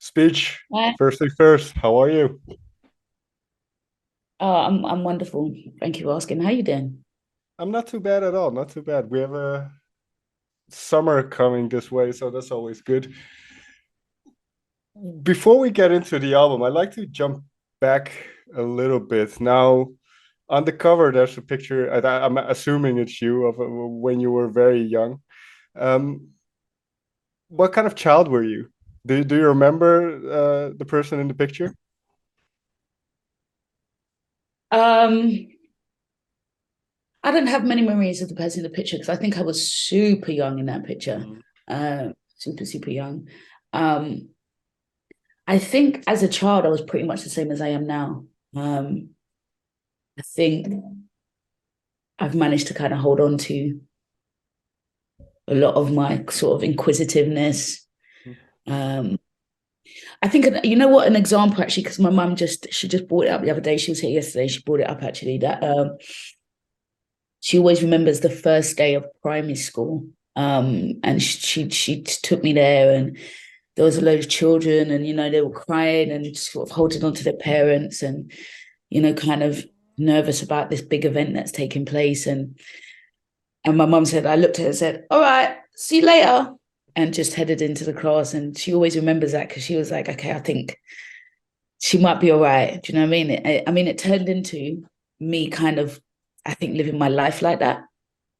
Speech, Hi. first thing first, how are you? I'm wonderful. Thank you for asking. How you doing? I'm not too bad at all, not too bad. We have a summer coming this way, so that's always good. Before we get into the album, I'd like to jump back a little bit. Now, on the cover, there's a picture, I'm assuming it's you, of when you were very young. Um, what kind of child were you? Do you remember the person in the picture? Um, I don't have many memories of the person in the picture because I think I was super young in that picture. Mm. Super, super young. Um, I think as a child, I was pretty much the same as I am now. Um, I think I've managed to kind of hold on to a lot of my sort of inquisitiveness. Um, I think you know what, an example actually, because my mum she just brought it up the other day. She was here yesterday. She brought it up actually that she always remembers the first day of primary school. And she took me there, and there was a load of children, and they were crying and sort of holding on to their parents, and kind of nervous about this big event that's taking place. And my mum said, I looked at her and said, "All right, see you later," and just headed into the class. And she always remembers that because she was like, "Okay, I think she might be all right." Do you know what I mean? It turned into me kind of, I think, living my life like that.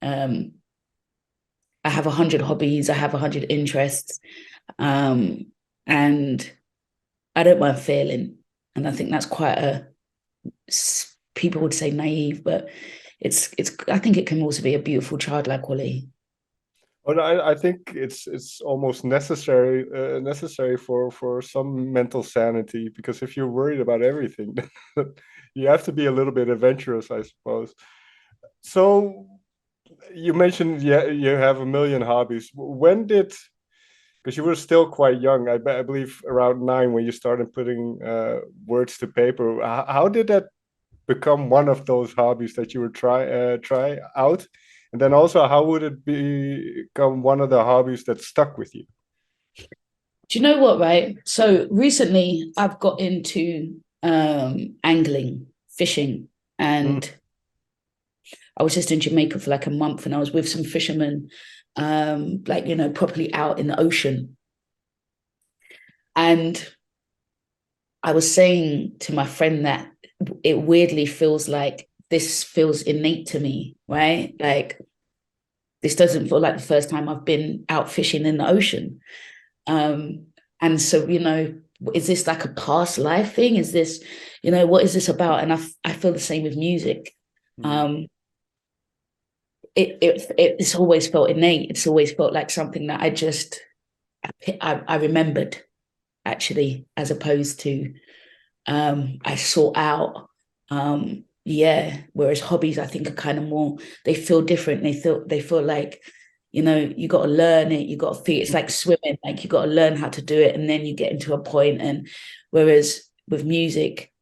Um, I have 100 hobbies, I have 100 interests, um, and I don't mind failing. And I think that's quite people would say naive, but I think it can also be a beautiful childlike quality. Well, I think it's almost necessary for some mental sanity because if you're worried about everything, you have to be a little bit adventurous, I suppose. So you mentioned yeah you have a million hobbies. When did because you were still quite young, I believe around 9 when you started putting words to paper. How did that become one of those hobbies that you would try out? And then also, how would it become one of the hobbies that stuck with you? Do you know what, right? So recently I've got into angling, fishing, Mm. and I was just in Jamaica for like a month, and I was with some fishermen, like, properly out in the ocean. And I was saying to my friend that it weirdly feels like this feels innate to me, right? Like this doesn't feel like the first time I've been out fishing in the ocean. Um, and so, is this like a past life thing? Is this, what is this about? And I feel the same with music. Mm. Um, it's always felt innate. It's always felt like something that I remembered actually, as opposed to I sought out. Yeah. Whereas hobbies, I think, are kind of more. They feel different. They feel like, you got to learn it. You got to feel. It's like swimming. Like you got to learn how to do it, and then you get into a point. And whereas with music,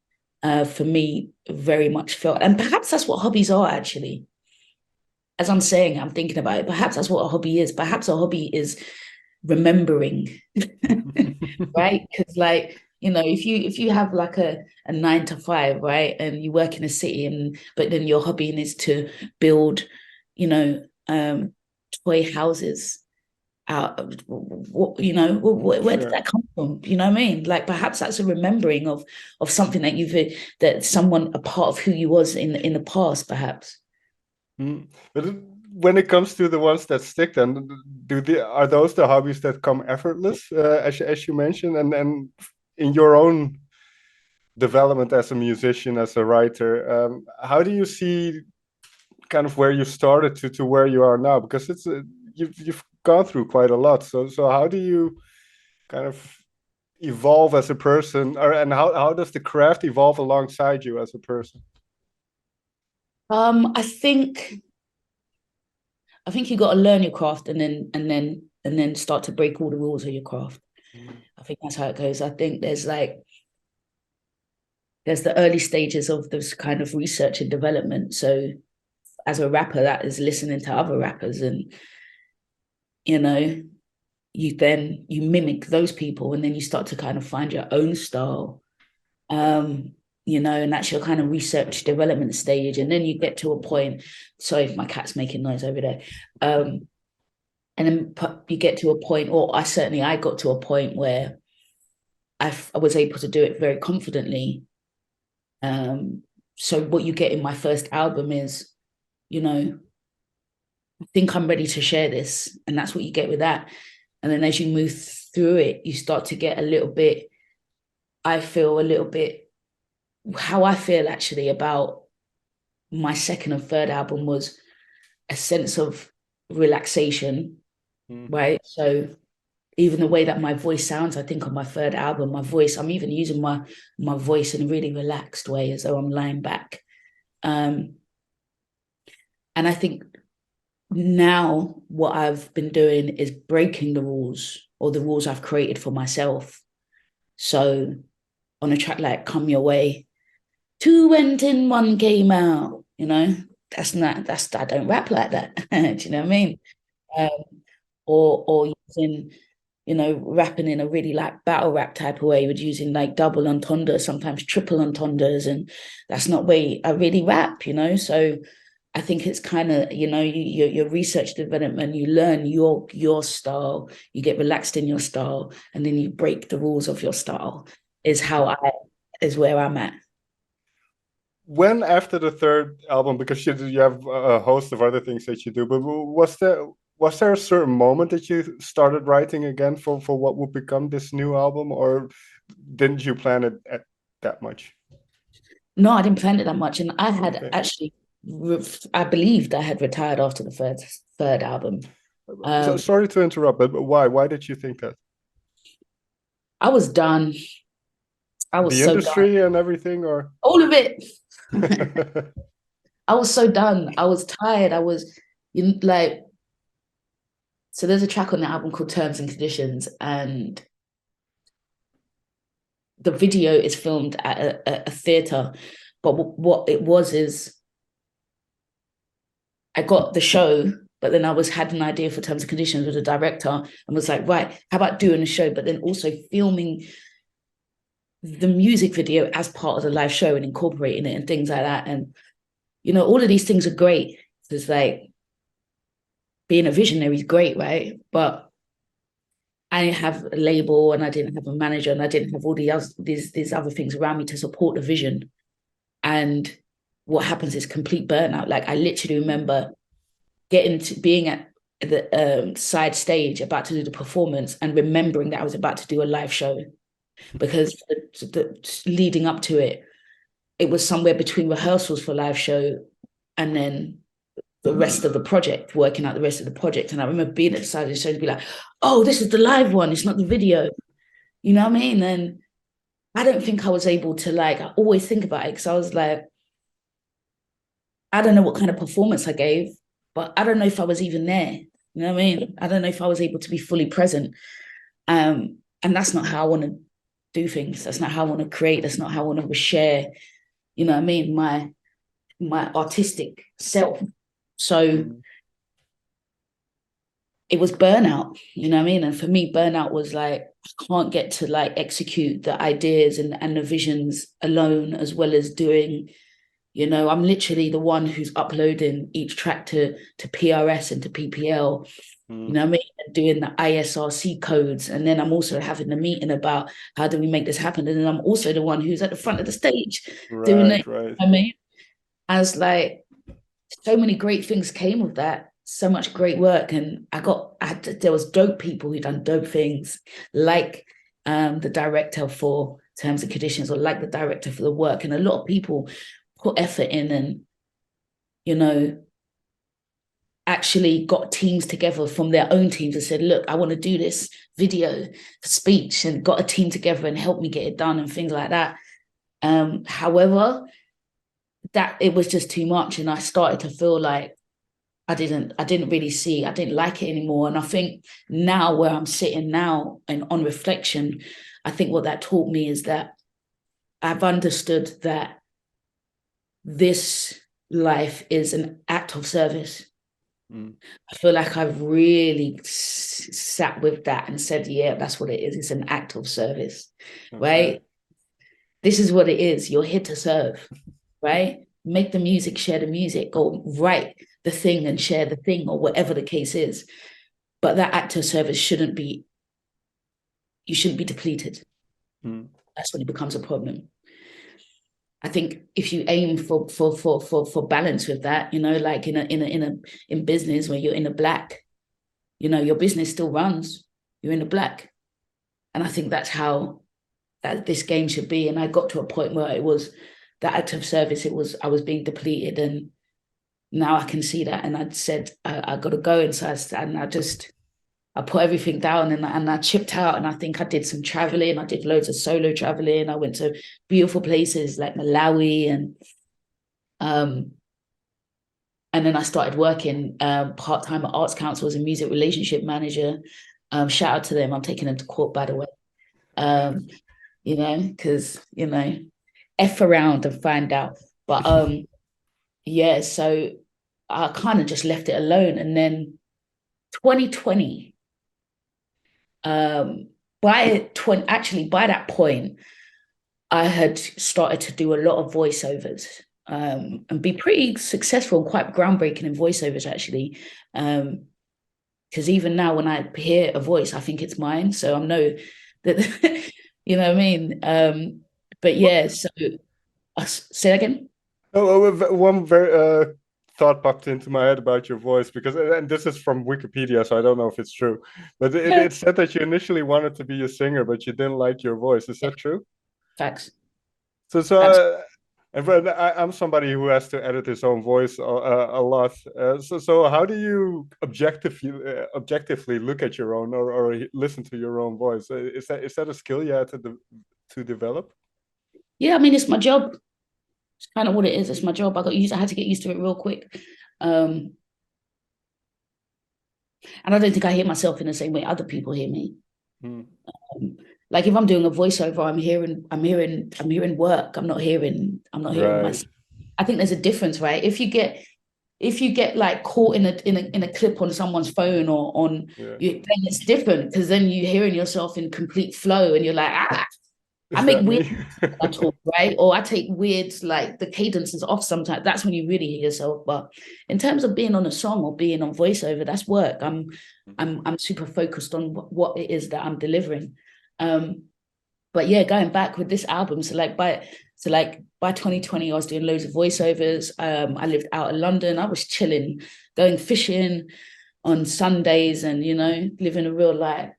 for me, very much felt, and perhaps that's what hobbies are actually. As I'm saying, I'm thinking about it. Perhaps that's what a hobby is. Perhaps a hobby is remembering, right? Because like, if you have like a 9 to 5, right, and you work in a city, and but then your hobby is to build, you know, toy houses out of what, where did Sure. that come from? You know what I mean? Like perhaps that's a remembering of something that that someone, a part of who you was in the past, perhaps. Mm. But when it comes to the ones that stick, then are those the hobbies that come effortless, as you mentioned, and in your own development as a musician, as a writer, how do you see kind of where you started to where you are now? Because you've gone through quite a lot. So how do you kind of evolve as a person, or and how does the craft evolve alongside you as a person? I think you got to learn your craft, and then start to break all the rules of your craft. Mm. I think that's how it goes. I think there's the early stages of this kind of research and development. So as a rapper, that is listening to other rappers, and you know you mimic those people, and then you start to kind of find your own style. And that's your kind of research development stage. And then you get to a point, sorry if my cat's making noise over there. And then you get to a point, or I got to a point where I was able to do it very confidently. So what you get in my first album is, I think I'm ready to share this. And that's what you get with that. And then as you move through it, you start to get how I feel actually about my second and third album was a sense of relaxation, right? So even the way that my voice sounds, I think on my third album, I'm even using my voice in a really relaxed way, as though I'm lying back. And I think now what I've been doing is breaking the rules, or the rules I've created for myself. So on a track like Come Your Way, 2 went in, 1 came out, I don't rap like that. Do you know what I mean? Or using, rapping in a really like battle rap type of way, with using like double entendres, sometimes triple entendres, and that's not way I really rap, So I think it's kind of, your research development, you learn your style, you get relaxed in your style, and then you break the rules of your style is where I'm at. When after the third album, because you have a host of other things that you do, but was there a certain moment that you started writing again for what would become this new album, or didn't you plan it that much? No, I didn't plan it that much, and I had actually, I believed I had retired after the third album. So, sorry to interrupt, but why? Why did you think that? I was done. I was the so industry done. And everything, or all of it. I was so done. I was tired. I was like, so there's a track on the album called Terms and Conditions, and the video is filmed at a theater. But what it was is I got the show, but then I had an idea for Terms and Conditions with the director, and was like, right, how about doing a show, but then also filming the music video as part of the live show and incorporating it and things like that. And, all of these things are great. It's like being a visionary is great, right? But I didn't have a label, and I didn't have a manager, and I didn't have all these other things around me to support the vision. And what happens is complete burnout. Like, I literally remember being at the side stage about to do the performance, and remembering that I was about to do a live show, because leading up to it, it was somewhere between rehearsals for live show and then the rest of the project, working out the rest of the project. And I remember being at the side of the show to be like, oh, this is the live one, it's not the video. You know what I mean? And I don't think I was able to, I always think about it, because I was like, I don't know what kind of performance I gave, but I don't know if I was even there. You know what I mean? I don't know if I was able to be fully present. And that's not how I want to do things. That's not how I want to create. That's not how I want to share, you know what I mean, my artistic self. So it was burnout, you know what I mean? And for me, burnout was like, I can't get to execute the ideas and the visions alone, as well as doing, I'm literally the one who's uploading each track to PRS and to PPL, you know what I mean? And doing the ISRC codes. And then I'm also having the meeting about how do we make this happen. And then I'm also the one who's at the front of the stage doing it. Right. I mean, I was like, so many great things came of that. So much great work. And there was dope people who done dope things, like the director for Terms and Conditions, or like the director for the work. And a lot of people put effort in, and, actually got teams together from their own teams and said, look, I want to do this video for Speech, and got a team together and helped me get it done and things like that. However, that it was just too much, and I started to feel like I didn't like it anymore. And I think now, where I'm sitting now and on reflection, I think what that taught me is that I've understood that this life is an act of service. Mm. I feel like I've really sat with that and said, yeah, that's what it is. It's an act of service, Okay. right? This is what it is. You're here to serve, right? Make the music, share the music, or write the thing and share the thing, or whatever the case is. But that act of service you shouldn't be depleted. Mm. That's when it becomes a problem. I think if you aim for balance with that, like in business where you're in a black, your business still runs. You're in a black, and I think that's how that this game should be. And I got to a point where it was that act of service. I was being depleted, and now I can see that. And I said I got to go, and so I put everything down, and I chipped out, and I think I did some traveling. I did loads of solo traveling. I went to beautiful places like Malawi, um, and then I started working part-time at Arts Council as a music relationship manager. Shout out to them. I'm taking them to court, by the way. Because, F around and find out. But yeah, so I kind of just left it alone. And then 2020, by that point, I had started to do a lot of voiceovers and be pretty successful and quite groundbreaking in voiceovers, actually. Because even now, when I hear a voice, I think it's mine. So I know that, you know what I mean? But yeah, so say that again. One very thought popped into my head about your voice because, and this is from Wikipedia, so I don't know if it's true, but Yeah, it said that you initially wanted to be a singer, but you didn't like your voice. Is that true? facts. So, Facts. and but I'm somebody who has to edit his own voice a lot. So how do you objectively look at your own or listen to your own voice? Is that a skill you had to develop? Yeah, I mean, it's my job. It's kind of what it is. It's my job. I had to get used to it real quick. Um, and I don't think I hear myself in the same way other people hear me. Hmm. Um, like if I'm doing a voiceover, I'm hearing work. I'm not hearing Right. myself. I think there's a difference, right? If you get like caught in a clip on someone's phone or on Yeah. you, then it's different because then you're hearing yourself in complete flow and you're like, I Is make that weird me? I talk, right? Or I take weird, like the cadence is off sometimes. That's when you really hear yourself. But in terms of being on a song or being on voiceover, that's work. I'm super focused on what it is that I'm delivering. Um, but yeah, going back with this album, so like by 2020, I was doing loads of voiceovers. I lived out in London. I was chilling, going fishing on Sundays, and living a real life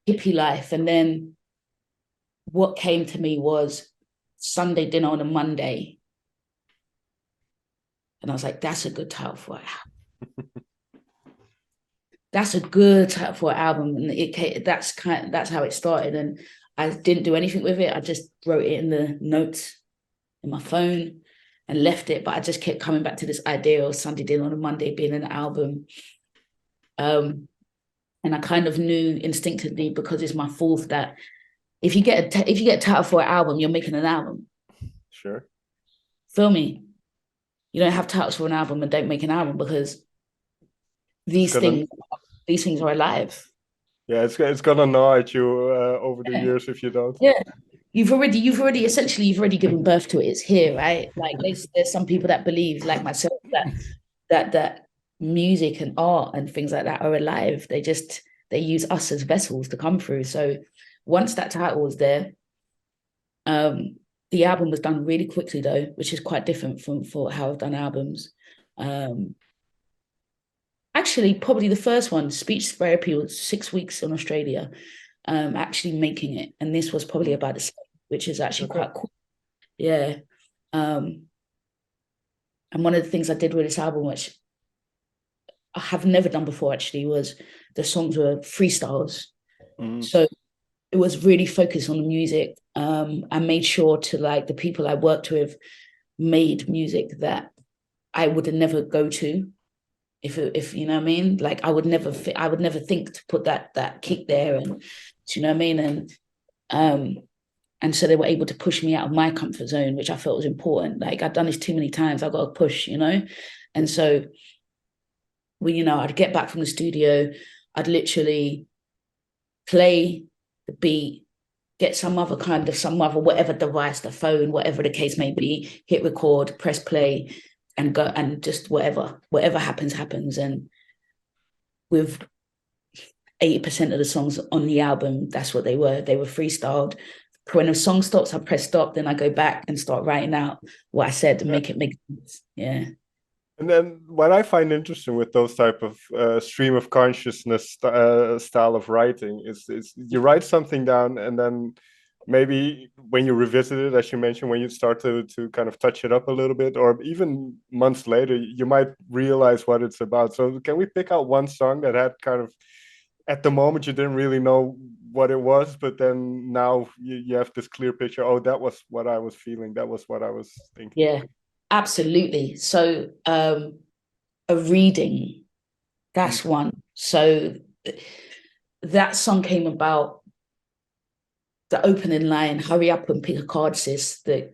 hippie life. And then what came to me was Sunday dinner on a Monday. And I was like, that's a good title for it. That's a good title for an album. And that's how it started. And I didn't do anything with it. I just wrote it in the notes in my phone and left it. But I just kept coming back to this idea of Sunday dinner on a Monday being an album. And I kind of knew instinctively because it's my fourth that if you get a title for an album, you're making an album. Sure. Feel me? You don't have titles for an album and don't make an album because It's these gonna things these things are alive. yeah, it's gonna gnaw at you over the Yeah. years if you don't. Yeah. You've already given birth to it. It's here, right? Like there's some people that believe, like myself, that music and art and things like that are alive. They use us as vessels to come through. So once that title was there, the album was done really quickly though, which is quite different from for how I've done albums. Um, Actually, probably the first one, speech therapy, was 6 weeks in Australia, actually making it. And this was probably Hmm. about the same, which is actually Okay. quite cool. Yeah. Um, and one of the things I did with this album, which I have never done before actually, was the songs were freestyles. Hmm. So it was really focused on the music. I made sure to like the people I worked with made music that I would never go to if you know what I mean. Like I would never think to put that kick there, and do you know what I mean. Um and so they were able to push me out of my comfort zone, which I felt was important. Like I've done this too many times, I've got to push, and so I'd get back from the studio, I'd literally play the beat, get some other whatever device, the phone, whatever the case may be, hit record, press play, and go, and just whatever happens. And with 80% of the songs on the album, that's what they were. They were freestyled. When a song stops, I press stop, then I go back and start writing out what I said and make it make sense. Yeah. And then what I find interesting with those type of stream of consciousness style of writing is you write something down, and then maybe when you revisit it, as you mentioned, when you start to kind of touch it up a little bit, or even months later, you might realize what it's about. So can we pick out one song that had kind of, at the moment you didn't really know what it was, but then now you have this clear picture? Oh, that was what I was feeling. That was what I was thinking. Yeah, absolutely. So a reading, that's one. So that song came about, the opening line, hurry up and pick a card, sis, the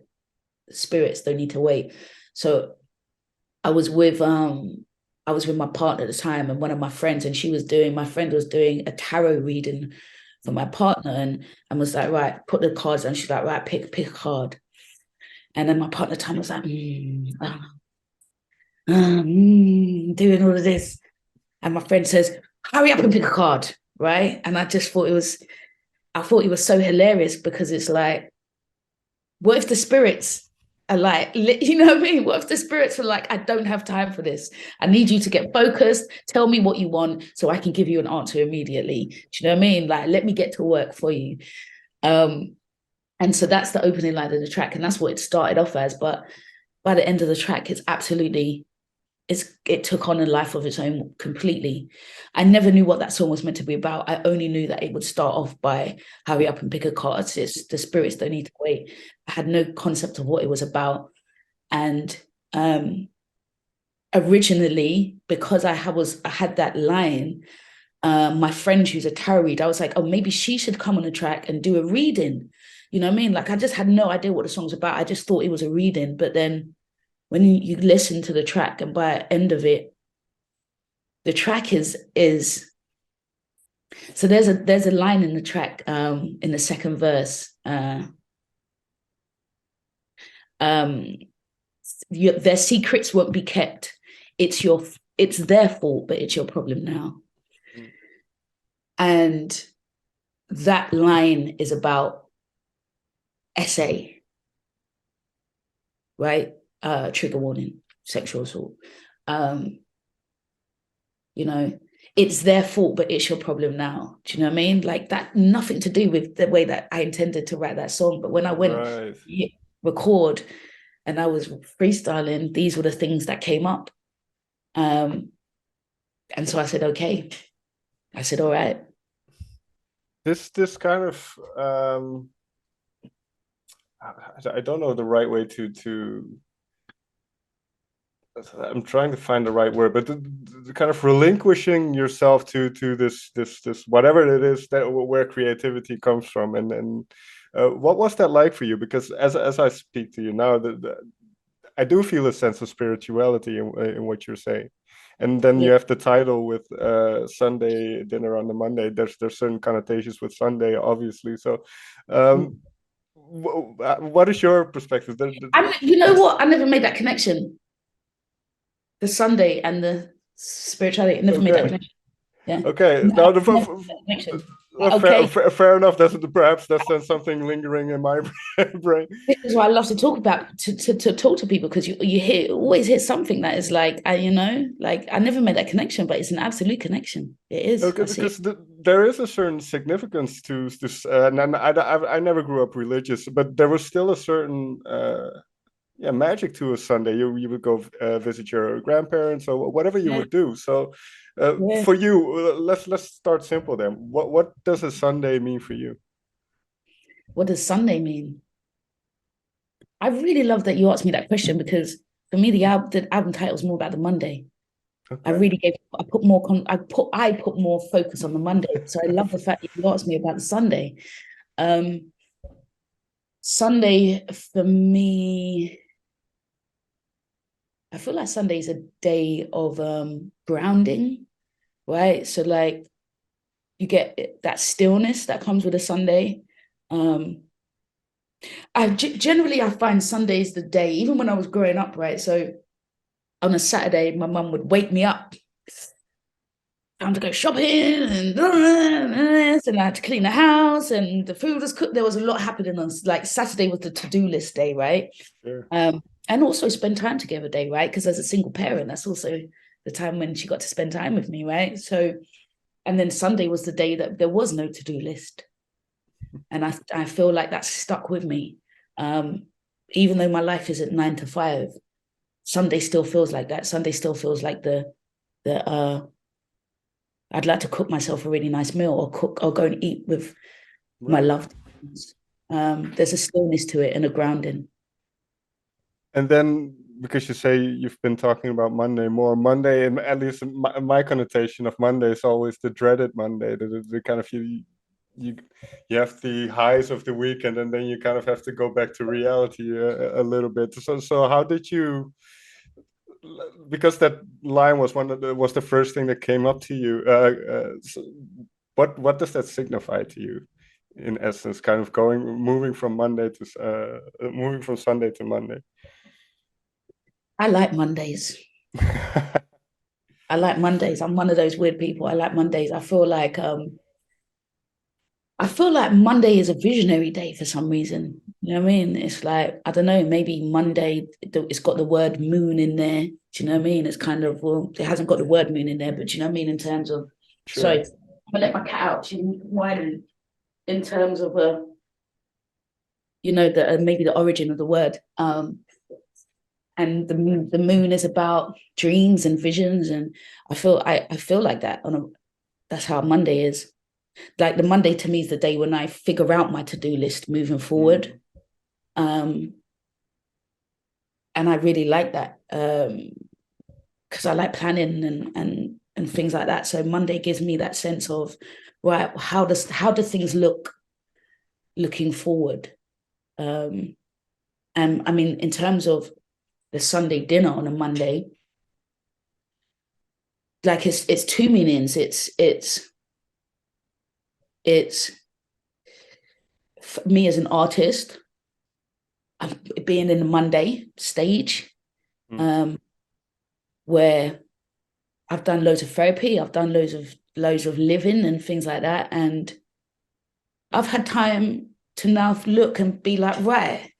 spirits don't need to wait. So I was with my partner at the time, and one of my friends, and my friend was doing a tarot reading for my partner, and was like, right, put the cards on. She's like, right, pick a card. And then my partner time was like, doing all of this. And my friend says, hurry up and pick a card, right? And I just thought it was so hilarious, because it's like, what if the spirits are like, you know what I mean? What if the spirits are like, I don't have time for this. I need you to get focused. Tell me what you want so I can give you an answer immediately. Do you know what I mean? Like, let me get to work for you. And so that's the opening line of the track, and that's what it started off as. But by the end of the track, it took on a life of its own completely. I never knew what that song was meant to be about. I only knew that it would start off by hurry up and pick a card. It's the spirits don't need to wait. I had no concept of what it was about. And originally, because I had that line, my friend who's a tarot reader, I was like, oh, maybe she should come on the track and do a reading. You know what I mean? Like, I just had no idea what the song's about. I just thought it was a reading. But then when you listen to the track, and by the end of it, the track is so there's a line in the track, in the second verse, their secrets won't be kept. It's their fault, but it's your problem now. And that line is about SA, right? Trigger warning, sexual assault. It's their fault, but it's your problem now. Do you know what I mean? Like, that, nothing to do with the way that I intended to write that song. But when I went to record and I was freestyling, these were the things that came up. And so I said, okay. I said, all right. This kind of I don't know the right way to I'm trying to find the right word, but the kind of relinquishing yourself to this whatever it is that where creativity comes from, and what was that like for you? Because as I speak to you now, I do feel a sense of spirituality in what you're saying. And then you have the title with Sunday dinner on the Monday. There's certain connotations with Sunday, obviously. So what is your perspective? You know what? I never made that connection. The Sunday and the spirituality, I never made that connection. Yeah. Okay. Now fair enough. Perhaps that's then something lingering in my brain. This is why I love to talk about to talk to people, because you always hear something that is like, I never made that connection, but it's an absolute connection. It is. Okay, because there is a certain significance to this, and I never grew up religious, but there was still a certain magic to a Sunday. You would go visit your grandparents or whatever you would do. So for you, let's start simple then. What does a Sunday mean for you? What does Sunday mean? I really love that you asked me that question, because for me, the album title is more about the Monday. Okay. I put more focus on the Monday. So I love the fact that you asked me about the Sunday. Sunday for me, I feel like Sunday is a day of grounding, right? So like you get that stillness that comes with a Sunday. Generally I find Sundays the day, even when I was growing up, right? So on a Saturday, my mum would wake me up, time to go shopping, and I had to clean the house, and the food was cooked. There was a lot happening on like Saturday was the to-do list day, right? Sure. And also spend time together day, right? Because as a single parent, that's also the time when she got to spend time with me, right? So, and then Sunday was the day that there was no to-do list, and I feel like that's stuck with me. Even though my life is at 9 to 5, Sunday still feels like that. Sunday still feels like the I'd like to cook myself a really nice meal, or go and eat with my Right. loved ones. There's a stillness to it and a grounding. And then because you say you've been talking about Monday more, Monday, and at least my connotation of Monday is always the dreaded Monday, the kind of you you have the highs of the weekend, and then you kind of have to go back to reality a little bit. So how did you? Because that line was was the first thing that came up to you. So what does that signify to you, in essence? Kind of moving from moving from Sunday to Monday. I like Mondays. I like Mondays. I'm one of those weird people. I like Mondays. I feel like Monday is a visionary day for some reason. You know what I mean? It's like, I don't know, maybe Monday, it's got the word moon in there. Do you know what I mean? It's kind of, well, it hasn't got the word moon in there, but do you know what I mean? In terms of, Sure. sorry, I'm gonna let my cat out. She's whining. In terms of, maybe the origin of the word. And the moon is about dreams and visions. And I feel like that that's how Monday is. Like the Monday to me is the day when I figure out my to-do list moving forward. And I really like that. Because I like planning and things like that. So Monday gives me that sense of, right, how do things look looking forward? And I mean, in terms of the Sunday dinner on a Monday, like it's two meanings. It's me as an artist, being in the Monday stage, where I've done loads of therapy, I've done loads of living and things like that, and I've had time to now look and be like, right,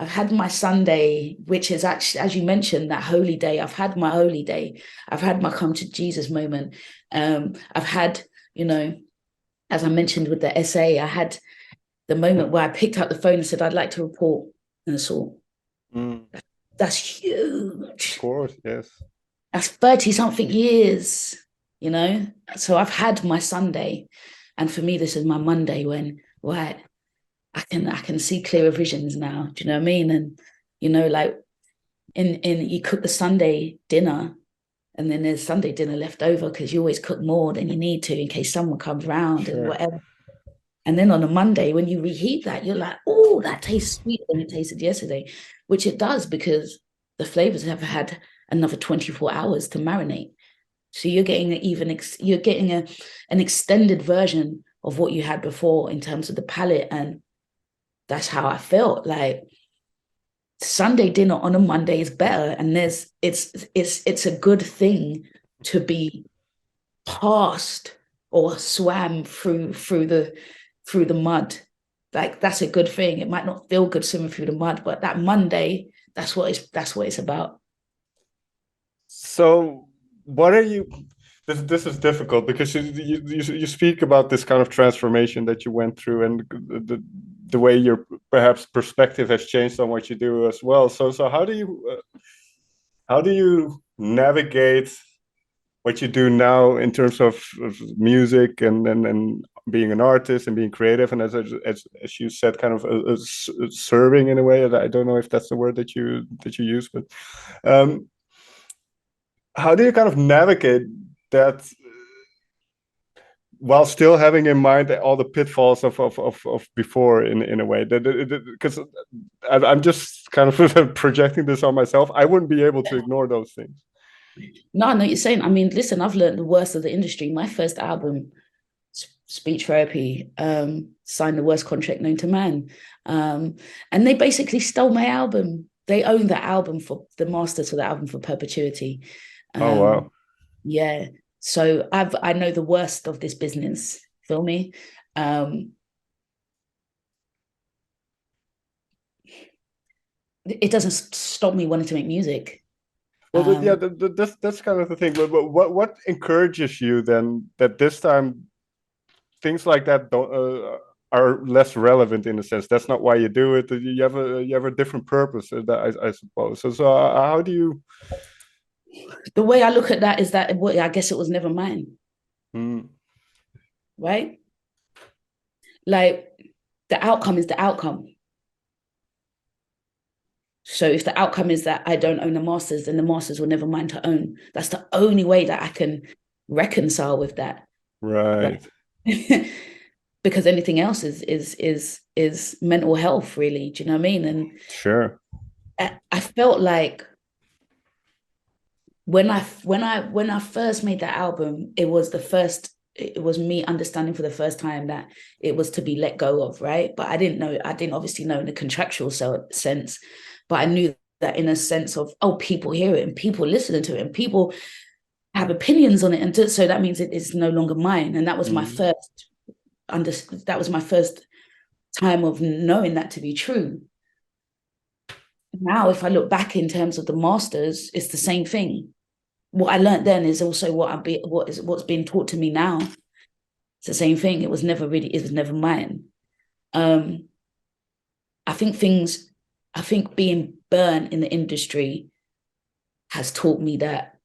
I've had my Sunday, which is actually, as you mentioned, that holy day. I've had my holy day. I've had my come to Jesus moment. I've had, as I mentioned with the essay, I had the moment where I picked up the phone and said, I'd like to report an assault. That's huge. Of course, yes. That's 30 something years, So I've had my Sunday. And for me, this is my Monday when, right, I can see clearer visions now. Do you know what I mean? And, like in you cook the Sunday dinner, and then there's Sunday dinner left over because you always cook more than you need to in case someone comes around and whatever. And then on a Monday, when you reheat that, you're like, oh, that tastes sweeter than it tasted yesterday, which it does because the flavors have had another 24 hours to marinate. So you're getting an extended version of what you had before in terms of the palate. And that's how I felt. Like Sunday dinner on a Monday is better. And it's a good thing to be passed or swam through the mud. Like that's a good thing. It might not feel good swimming through the mud, but that Monday, that's what it's about. So what are you? This is difficult because you speak about this kind of transformation that you went through, and the way your perhaps perspective has changed on what you do as well. So how do you navigate what you do now in terms of music and being an artist and being creative, and as you said, kind of serving in a way? I don't know if that's the word that you use, but how do you kind of navigate that while still having in mind all the pitfalls of before in a way because I'm just kind of projecting this on myself. I wouldn't be able to ignore those things. No, I know what you're saying. I mean, listen, I've learned the worst of the industry. My first album, Speech Therapy, signed the worst contract known to man. And they basically stole my album. They owned the album for the masters for the album for perpetuity. Oh wow. Yeah. So I know the worst of this business. Feel me? It doesn't stop me wanting to make music. Well, yeah, that's kind of the thing. But what encourages you then that this time things like that don't are less relevant in a sense? That's not why you do it. You have a different purpose, I suppose. So how do you? The way I look at that is that I guess it was never mine. Right? Like the outcome is the outcome. So if the outcome is that I don't own the masters, then the masters were never mine to own. That's the only way that I can reconcile with that. Right. Because anything else is mental health, really. Do you know what I mean? And sure. I felt like when I first made that album, it was me understanding for the first time that it was to be let go of, right? But I didn't obviously know in the contractual sense, but I knew that in a sense of, oh, people hear it and people listen to it and people have opinions on it. And so that means it is no longer mine. And that was my first time of knowing that to be true. Now, if I look back in terms of the masters, it's the same thing. What I learned then is also what's being taught to me now. It's the same thing. It was never mine. I think being burnt in the industry has taught me that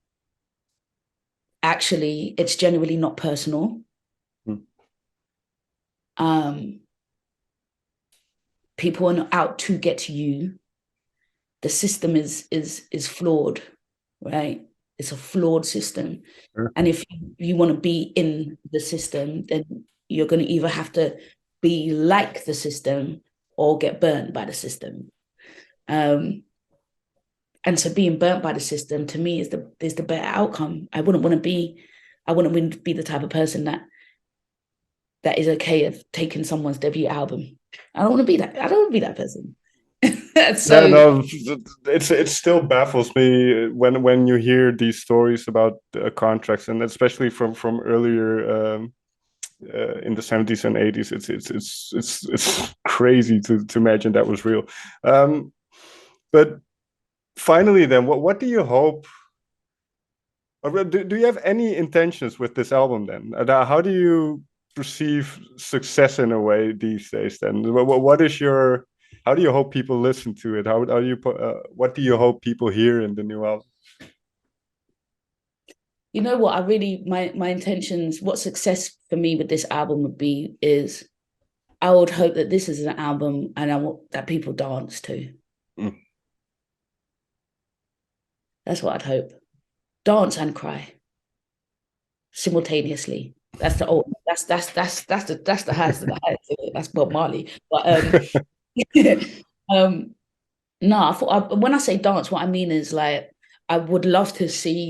actually it's generally not personal. People are not out to get to you. The system is flawed, right? It's a flawed system. Sure. And if you want to be in the system, then you're going to either have to be like the system or get burnt by the system. And so being burnt by the system to me is the better outcome. I wouldn't be the type of person that is okay of taking someone's debut album. I don't want to be that person. So yeah, no, it still baffles me when you hear these stories about contracts, and especially from earlier in the 70s and 80s. It's crazy to imagine that was real. But finally, then, what do you hope? Or do you have any intentions with this album? Then, how do you perceive success in a way these days? Then, what is your how do you hope people listen to it? How do you what do you hope people hear in the new album? You know what? My intentions, what success for me with this album would be is I would hope that this is an album and I want that people dance to. That's what I'd hope. Dance and cry simultaneously. That's the highest of the highest. That's Bob Marley. But no, when I say dance, what I mean is like I would love to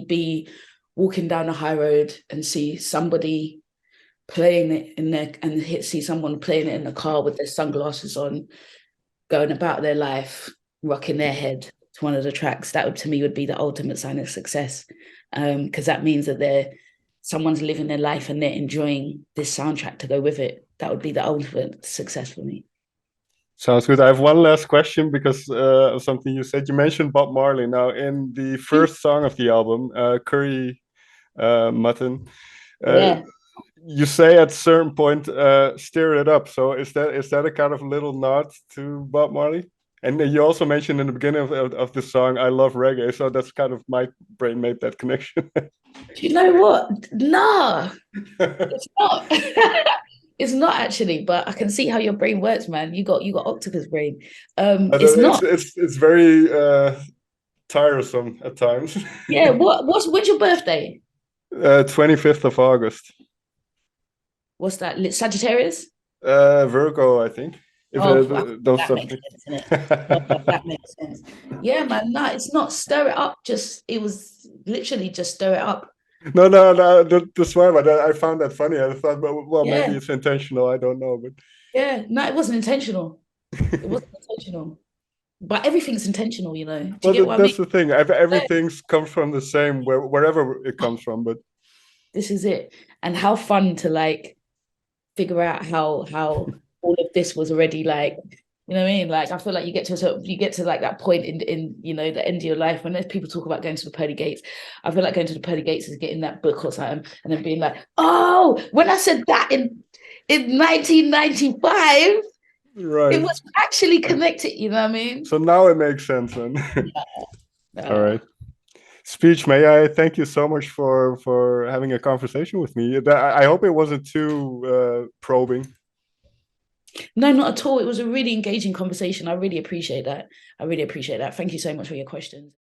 be walking down the high road and see somebody playing it in there and see someone playing it in the car with their sunglasses on, going about their life, rocking their head to one of the tracks. That would to me would be the ultimate sign of success, because that means that someone's living their life and they're enjoying this soundtrack to go with it. That would be the ultimate success for me. Sounds good. I have one last question because of something you said. You mentioned Bob Marley. Now, in the first song of the album, Curry Mutton, Yeah. you say at a certain point, "Stir it up." So is that a kind of little nod to Bob Marley? And you also mentioned in the beginning of the song, "I love reggae." So that's kind of my brain made that connection. You know what? No, it's not. It's not actually, but I can see how your brain works, man. You got octopus brain. It's not. It's very tiresome at times. Yeah. When's your birthday? 25th of August. What's that? Sagittarius? Virgo, I think. If Oh, those that sort of makes things. sense, innit? Oh, that makes sense. Yeah, man. No, it's not stir it up. Just it was literally just stir it up. No, no, no. That's why, but I found that funny. I thought, well, maybe Yeah, it's intentional. I don't know, yeah. No, it wasn't intentional. It but wasn't intentional. But everything's intentional, you know. Do you well, get what I mean? that's the thing. Yeah, Everything's comes from the same wherever it comes from. But this is it. And how fun to like figure out how all of this was already like, you know what I mean? Like I feel like you get to like that point in you know the end of your life when there's people talk about going to the pearly gates. I feel like going to the pearly gates is getting that book or something and then being like, oh, when I said that in 1995, it right. was actually connected, you know what I mean? So now it makes sense then. All Uh, right. Speech, may I thank you so much for having a conversation with me. I hope it wasn't too probing. no, not at all. It was a really engaging conversation. I really appreciate that. I really appreciate that. Thank you so much for your questions.